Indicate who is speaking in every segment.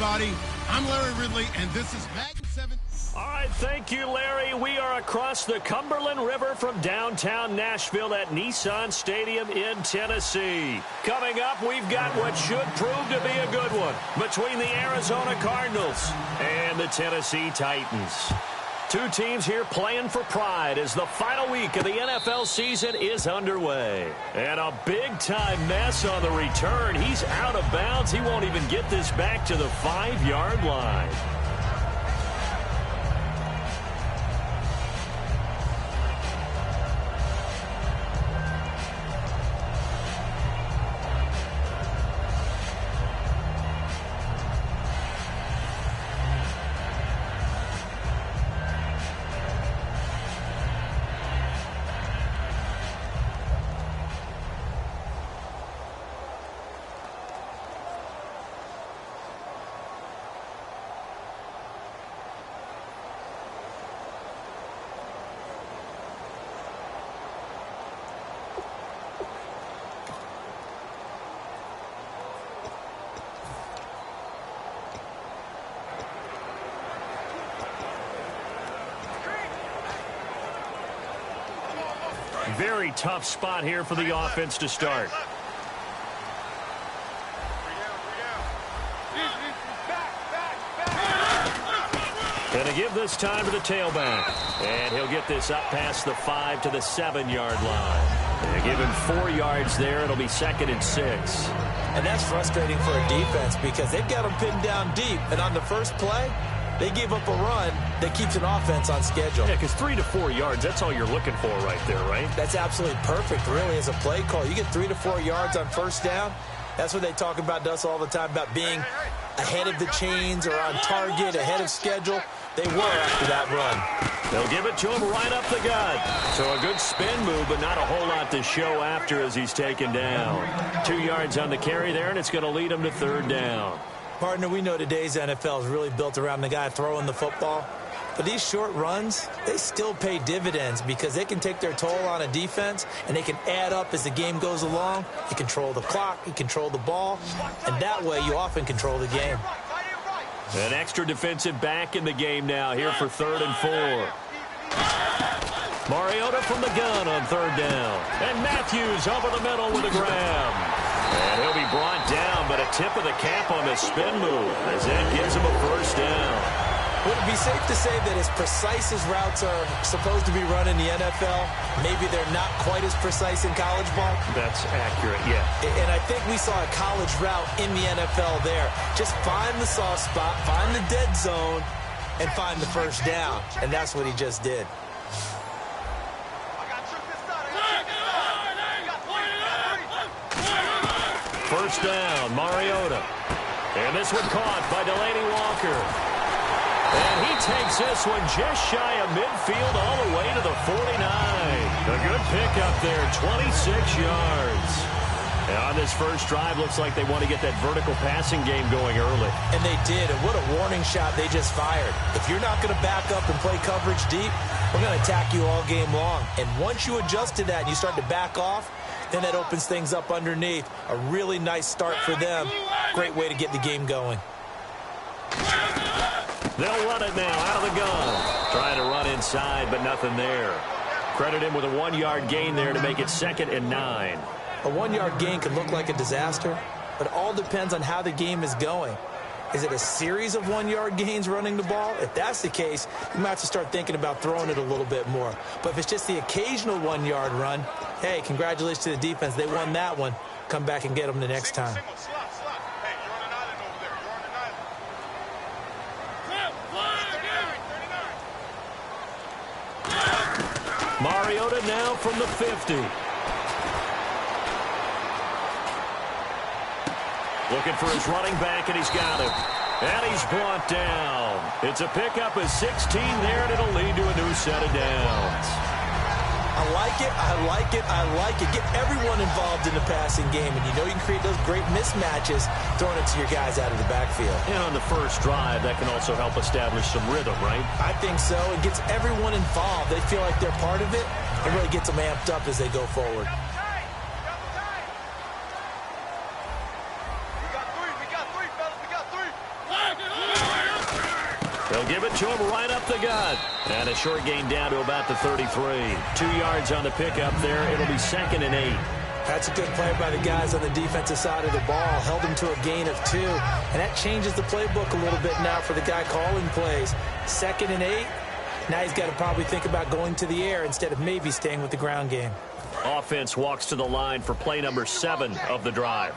Speaker 1: everybody. I'm Larry Ridley, and this is Madden 7.
Speaker 2: All right, thank you, Larry. We are across the Cumberland River from downtown Nashville at Nissan Stadium in Tennessee. Coming up, we've got what should prove to be a good one between the Arizona Cardinals and the Tennessee Titans. Two teams here playing for pride as the final week of the NFL season is underway. And a big-time mess on the return. He's out of bounds. He won't even get this back to the 5-yard line. Very tough spot here for the offense to start. Going to give this time to the tailback. And he'll get this up past the 5 to the 7-yard line. They give him 4 yards there. It'll be 2nd and 6.
Speaker 3: And that's frustrating for a defense because they've got them pinned down deep. And on the first play, they gave up a run that keeps an offense on schedule.
Speaker 2: Yeah, because 3 to 4 yards, that's all you're looking for right there, right?
Speaker 3: That's absolutely perfect, really, as a play call. You get 3 to 4 yards on first down. That's what they talk about to us all the time, about being ahead of the chains or on target, ahead of schedule. They were after that run.
Speaker 2: They'll give it to him right up the gut. So a good spin move, but not a whole lot to show after as he's taken down. 2 yards on the carry there, and it's going to lead him to 3rd down.
Speaker 3: Partner, we know today's NFL is really built around the guy throwing the football. But these short runs, they still pay dividends because they can take their toll on a defense and they can add up as the game goes along. You control the clock, you control the ball, and that way you often control the game.
Speaker 2: An extra defensive back in the game now here for 3rd and 4. Mariota from the gun on 3rd down. And Matthews over the middle with a grab. And he'll be brought down, but a tip of the cap on the spin move as that gives him a 1st down.
Speaker 3: Would it be safe to say that as precise as routes are supposed to be run in the NFL, maybe they're not quite as precise in college ball?
Speaker 2: That's accurate, yeah.
Speaker 3: And I think we saw a college route in the NFL there. Just find the soft spot, find the dead zone, and find the 1st down. And that's what he just did.
Speaker 2: First down, Mariota. And this one caught by Delaney Walker. And he takes this one just shy of midfield all the way to the 49. A good pickup there, 26 yards. And on this first drive, looks like they want to get that vertical passing game going early.
Speaker 3: And they did, and what a warning shot they just fired. If you're not going to back up and play coverage deep, we're going to attack you all game long. And once you adjust to that and you start to back off, then that opens things up underneath. A really nice start for them. Great way to get the game going.
Speaker 2: They'll run it now out of the gun. Trying to run inside, but nothing there. Credit him with a 1-yard gain there to make it 2nd and 9.
Speaker 3: A 1-yard gain can look like a disaster, but it all depends on how the game is going. Is it a series of 1-yard gains running the ball? If that's the case, you might have to start thinking about throwing it a little bit more. But if it's just the occasional 1-yard run, hey, congratulations to the defense. They won that one. Come back and get them the next time.
Speaker 2: Mariota now from the 50. Looking for his running back, and he's got him. And he's brought down. It's a pickup of 16 there, and it'll lead to a new set of downs.
Speaker 3: I like it, I like it, I like it. Get everyone involved in the passing game, and you know you can create those great mismatches throwing it to your guys out of the backfield.
Speaker 2: And on the first drive, that can also help establish some rhythm, right?
Speaker 3: I think so. It gets everyone involved. They feel like they're part of it. It really gets them amped up as they go forward.
Speaker 2: They'll give it to him right up the gut. And a short gain down to about the 33. 2 yards on the pickup there. It'll be 2nd and 8.
Speaker 3: That's a good play by the guys on the defensive side of the ball. Held them to a gain of 2. And that changes the playbook a little bit now for the guy calling plays. 2nd and 8. Now he's got to probably think about going to the air instead of maybe staying with the ground game.
Speaker 2: Offense walks to the line for play number 7 of the drive.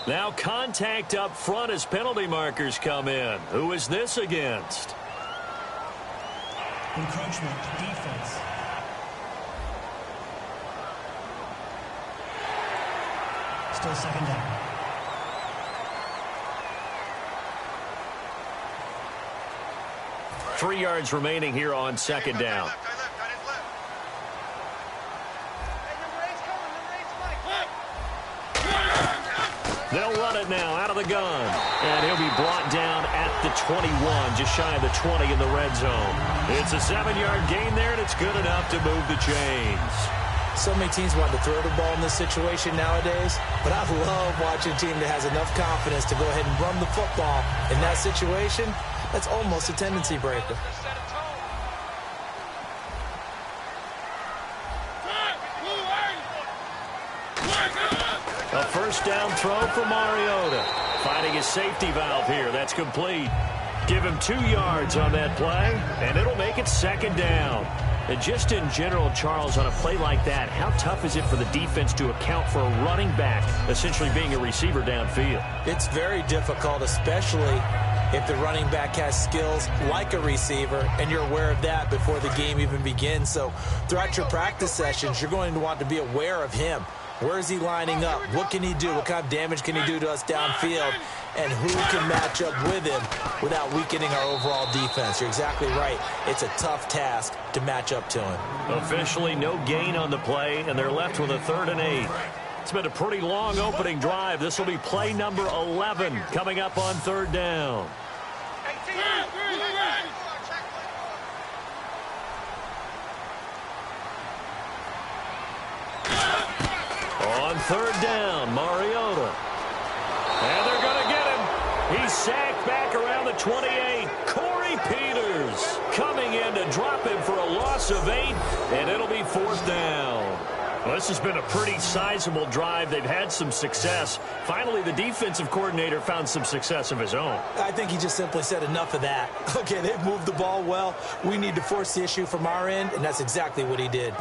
Speaker 2: Now contact up front as penalty markers come in. Who is this against?
Speaker 4: Encroachment defense. Still 2nd down.
Speaker 2: Three yards remaining here on 2nd down. They'll run it now out of the gun. And he'll be brought down at the 21, just shy of the 20 in the red zone. It's a 7-yard gain there, and it's good enough to move the chains.
Speaker 3: So many teams want to throw the ball in this situation nowadays, but I love watching a team that has enough confidence to go ahead and run the football in that situation. That's almost a tendency breaker.
Speaker 2: A first down throw for Mariota. Finding his safety valve here. That's complete. Give him 2 yards on that play, and it'll make it 2nd down. And just in general, Charles, on a play like that, how tough is it for the defense to account for a running back essentially being a receiver downfield?
Speaker 3: It's very difficult, especially if the running back has skills like a receiver, and you're aware of that before the game even begins. So throughout your practice sessions, you're going to want to be aware of him. Where is he lining up? What can he do? What kind of damage can he do to us downfield? And who can match up with him without weakening our overall defense? You're exactly right. It's a tough task to match up to him.
Speaker 2: Officially no gain on the play, and they're left with a 3rd and 8. It's been a pretty long opening drive. This will be play number 11 coming up on 3rd down. On 3rd down, Mariota. And they're going to get him. He's sacked back around the 28. Corey Peters coming in to drop him for a loss of 8, and it'll be 4th down. Well, this has been a pretty sizable drive. They've had some success. Finally, the defensive coordinator found some success of his own.
Speaker 3: I think he just simply said enough of that. Okay, they've moved the ball well. We need to force the issue from our end, and that's exactly what he did.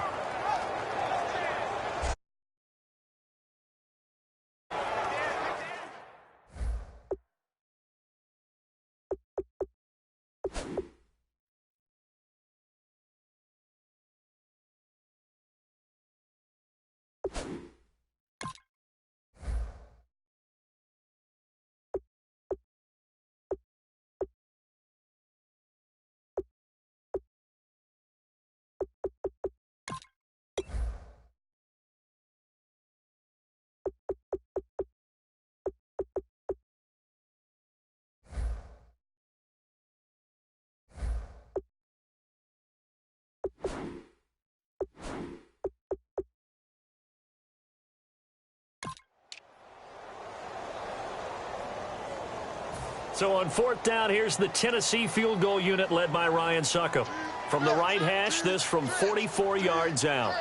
Speaker 2: So on 4th down, here's the Tennessee field goal unit led by Ryan Succop. From the right hash, this from 44 yards out.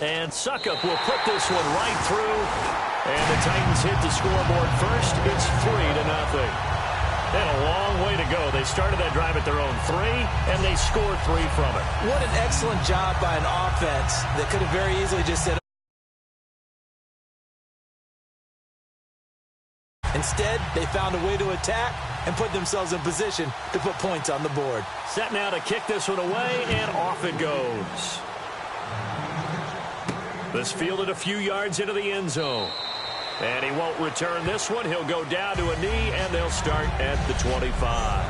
Speaker 2: And Succop will put this one right through. And the Titans hit the scoreboard first. It's 3-0. And a long way to go. They started that drive at their own 3, and they scored 3 from it.
Speaker 3: What an excellent job by an offense that could have very easily just said, instead, they found a way to attack and put themselves in position to put points on the board.
Speaker 2: Set now to kick this one away, and off it goes. This fielded a few yards into the end zone. And he won't return this one. He'll go down to a knee, and they'll start at the 25.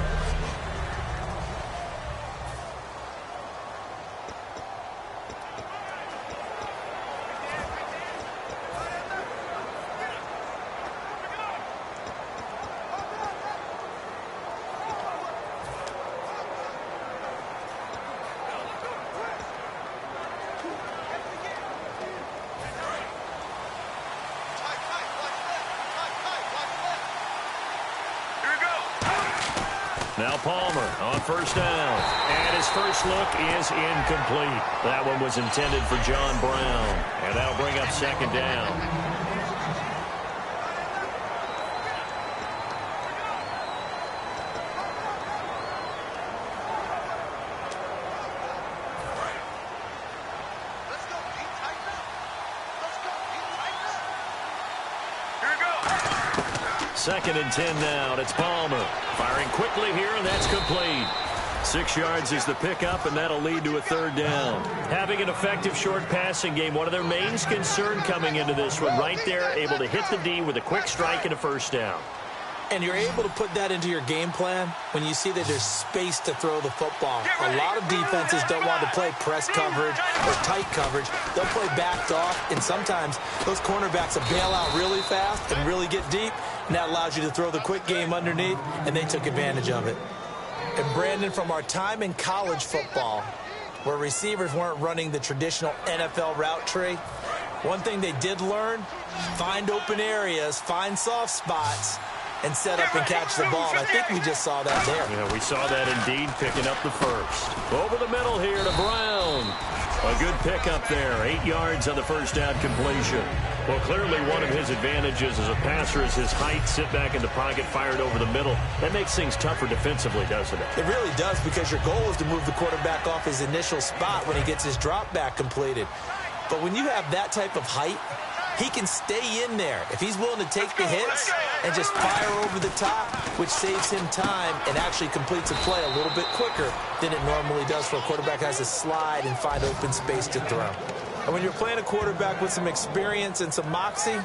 Speaker 2: Now Palmer on first down. And his first look is incomplete. That one was intended for John Brown. And that'll bring up second down. Second and 10 now, and it's Palmer. Firing quickly here, and that's complete. 6 yards is the pickup, and that'll lead to a third down. Having an effective short passing game, one of their main concern coming into this one, right there, able to hit the D with a quick strike and a first down.
Speaker 3: And you're able to put that into your game plan when you see that there's space to throw the football. A lot of defenses don't want to play press coverage or tight coverage. They'll play backed off, and sometimes those cornerbacks will bail out really fast and really get deep, and that allows you to throw the quick game underneath, and they took advantage of it. And Brandon, from our time in college football, where receivers weren't running the traditional NFL route tree, one thing they did learn, find open areas, find soft spots, and set up and catch the ball. I think we just saw that there.
Speaker 2: Yeah, we saw that indeed, picking up the first. Over the middle here to Brown. A good pickup there. 8 yards on the first down completion. Well, clearly one of his advantages as a passer is his height. Sit back in the pocket, fired over the middle. That makes things tougher defensively, doesn't it?
Speaker 3: It really does, because your goal is to move the quarterback off his initial spot when he gets his drop back completed. But when you have that type of height, he can stay in there if he's willing to take the hits and just fire over the top, which saves him time and actually completes a play a little bit quicker than it normally does for a quarterback who has to slide and find open space to throw. And when you're playing a quarterback with some experience and some moxie,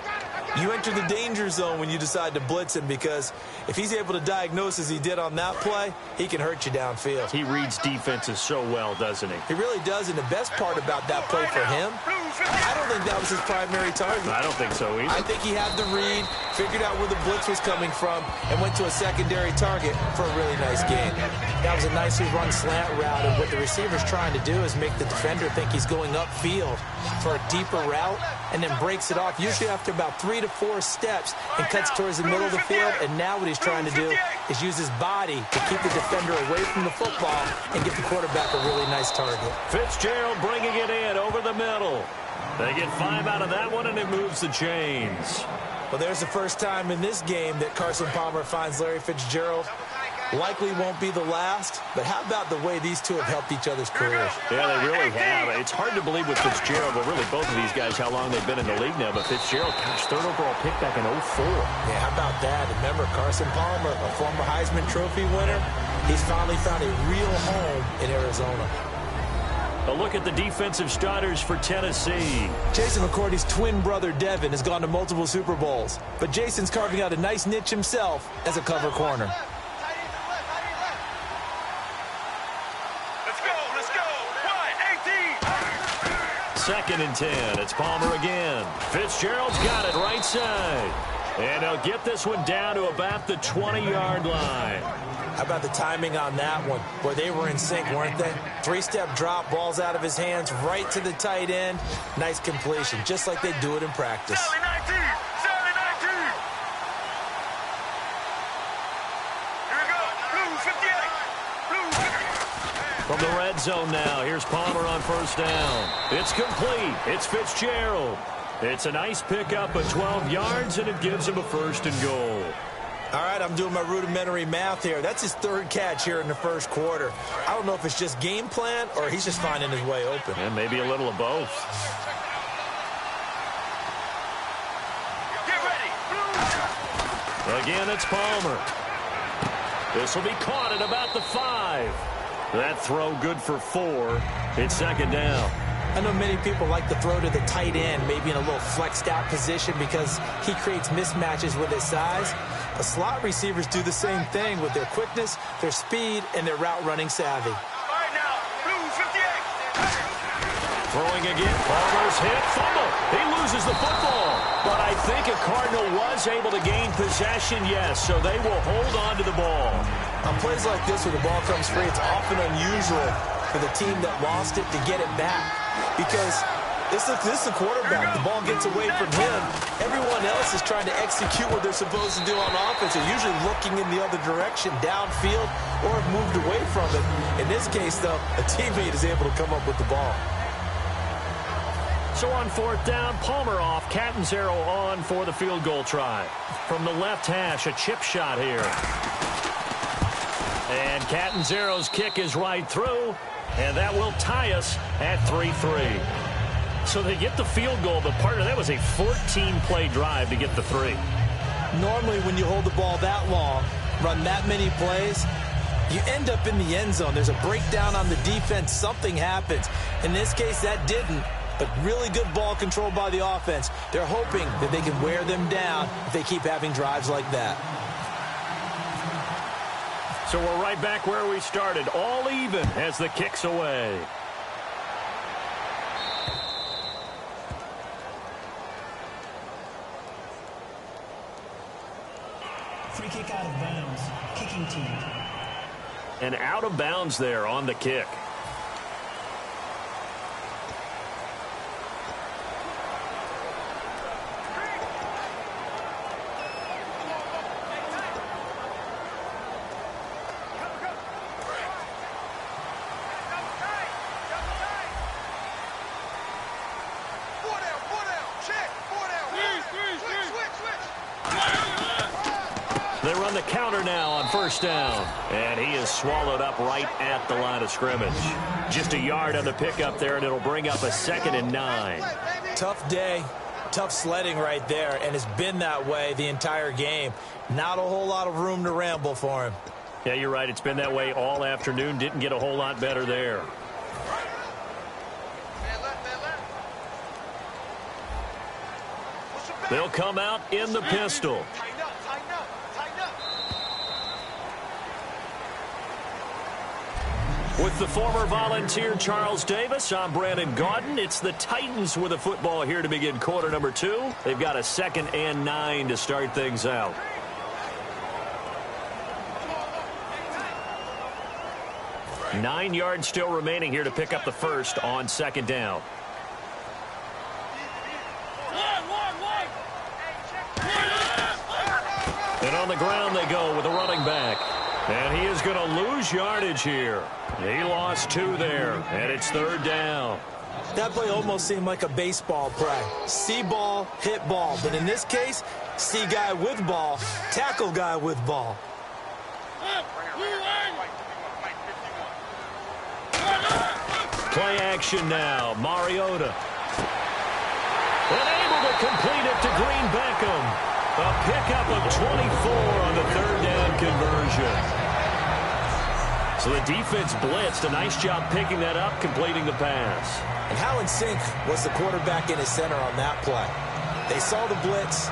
Speaker 3: you enter the danger zone when you decide to blitz him, because if he's able to diagnose as he did on that play, he can hurt you downfield.
Speaker 2: He reads defenses so well, doesn't he?
Speaker 3: He really does, and the best part about that play for him, I don't think that was his primary target.
Speaker 2: I don't think so either.
Speaker 3: I think he had the read, figured out where the blitz was coming from, and went to a secondary target for a really nice gain. That was a nicely run slant route, and what the receiver's trying to do is make the defender think he's going upfield for a deeper route, and then breaks it off, usually after about 3 to 4 steps, and cuts towards the middle of the field. And now what he's trying to do is use his body to keep the defender away from the football and get the quarterback a really nice target.
Speaker 2: Fitzgerald bringing it in over the middle. They get 5 out of that one, and it moves the chains.
Speaker 3: Well, there's the first time in this game that Carson Palmer finds Larry Fitzgerald. Likely won't be the last, but how about the way these two have helped each other's careers?
Speaker 2: Yeah, they really have. It's hard to believe with Fitzgerald, but really both of these guys, how long they've been in the league now. But Fitzgerald, gosh, 3rd overall pick back in 04.
Speaker 3: Yeah, how about that? Remember, Carson Palmer, a former Heisman Trophy winner, he's finally found a real home in Arizona.
Speaker 2: A look at the defensive starters for Tennessee.
Speaker 3: Jason McCourty's twin brother, Devin, has gone to multiple Super Bowls, but Jason's carving out a nice niche himself as a cover corner.
Speaker 2: Second and 10. It's Palmer again. Fitzgerald's got it right side. And he'll get this one down to about the 20-yard line.
Speaker 3: How about the timing on that one? Boy, they were in sync, weren't they? 3-step drop, ball's out of his hands, right to the tight end. Nice completion, just like they do it in practice.
Speaker 2: From the red zone now, here's Palmer on first down. It's complete. It's Fitzgerald. It's a nice pickup of 12 yards, and it gives him a 1st and goal.
Speaker 3: All right, I'm doing my rudimentary math here. That's his 3rd catch here in the 1st quarter. I don't know if it's just game plan or he's just finding his way open.
Speaker 2: And maybe a little of both.
Speaker 5: Get ready.
Speaker 2: Again, it's Palmer. This will be caught at about the 5. That throw good for 4. It's 2nd down.
Speaker 3: I know many people like to throw to the tight end, maybe in a little flexed out position because he creates mismatches with his size. But slot receivers do the same thing with their quickness, their speed, and their route running savvy.
Speaker 5: All right now, blue 58.
Speaker 2: Throwing again. Palmer's hit. Fumble. He loses the football. But I think a Cardinal was able to gain possession, yes, so they will hold on to the ball.
Speaker 3: On plays like this where the ball comes free, it's often unusual for the team that lost it to get it back because This is the quarterback. The ball gets away from him. Everyone else is trying to execute what they're supposed to do on offense. They're usually looking in the other direction, downfield, or have moved away from it. In this case, though, a teammate is able to come up with the ball.
Speaker 2: So on fourth down, Palmer off, Catanzaro on for the field goal try. From the left hash, a chip shot here. And Catanzaro's kick is right through, and that will tie us at 3-3. So they get the field goal, but partner, that was a 14-play drive to get the 3.
Speaker 3: Normally, when you hold the ball that long, run that many plays, you end up in the end zone. There's a breakdown on the defense. Something happens. In this case, that didn't. But really good ball control by the offense. They're hoping that they can wear them down if they keep having drives like that.
Speaker 2: So we're right back where we started, all even as the kick's away.
Speaker 4: Free kick out of bounds. Kicking team.
Speaker 2: And out of bounds there on the kick. They run the counter now on first down. And he is swallowed up right at the line of scrimmage. Just a yard on the pickup there, and it'll bring up a 2nd and 9.
Speaker 3: Tough day, tough sledding right there, and it's been that way the entire game. Not a whole lot of room to ramble for him.
Speaker 2: Yeah, you're right. It's been that way all afternoon. Didn't get a whole lot better there. They'll come out in the pistol. With the former Volunteer Charles Davis, I'm Brandon Gaudin. It's the Titans with the football here to begin quarter number 2. They've got a 2nd and 9 to start things out. Nine yards still remaining here to pick up the first on 2nd down. And on the ground they go with a running back. And he is going to lose yardage here. He lost 2 there, and it's 3rd down.
Speaker 3: That play almost seemed like a baseball play. See ball, hit ball. But in this case, see guy with ball, tackle guy with ball.
Speaker 2: Play action now. Mariota. And able to complete it to Green Beckham. A pickup of 24 on the 3rd down conversion. So the defense blitzed. A nice job picking that up, completing the pass.
Speaker 3: And how in sync was the quarterback in his center on that play? They saw the blitz,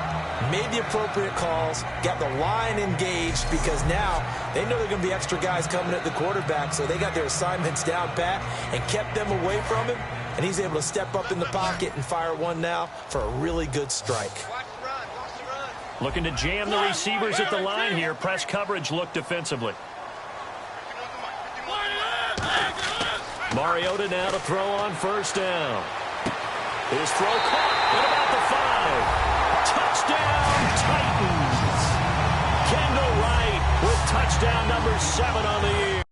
Speaker 3: made the appropriate calls, got the line engaged because now they know there are going to be extra guys coming at the quarterback, so they got their assignments down pat and kept them away from him, and he's able to step up in the pocket and fire one now for a really good strike.
Speaker 2: Looking to jam the receivers at the line here. Press coverage look defensively. Mariota now to throw on first down. His throw caught at about the 5. Touchdown, Titans. Kendall Wright with touchdown number 7 on the year.